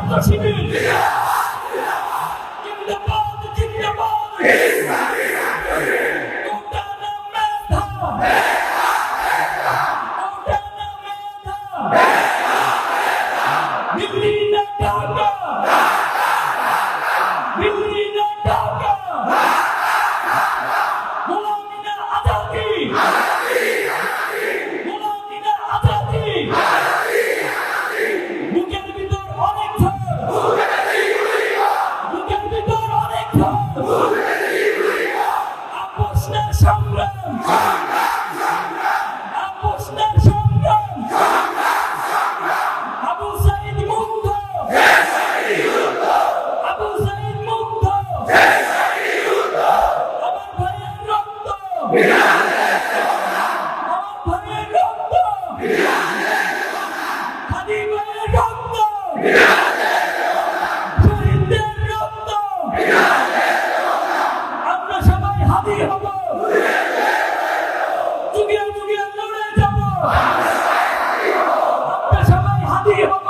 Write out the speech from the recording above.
ছাত্র শিবির জিন্দাবাদ জিন্দাবাদ কোটানা মেধা কোটানা মেধা দিল্লি না ঢাকা দিল্লি না ঢাকা গোলামি না আজাদি গোলামি না আজাদি বুকের ভিতর অনেক ঝড় বুকের ভিতর অনেক ঝড় আপোষ না সংগ্রাম আপোষ না সংগ্রাম আবু সাইদ মুগ্ধ আবু সাইদ মুগ্ধ আমার ভাইয়ের রক্ত আমার ভাইয়ের রক্ত হাদি ভাইয়ের রক্ত শহীদদের রক্ত আমরা সবাই হাদি হব যুগে যুগে লড়ে যাব আমরা সবাই হাদি হব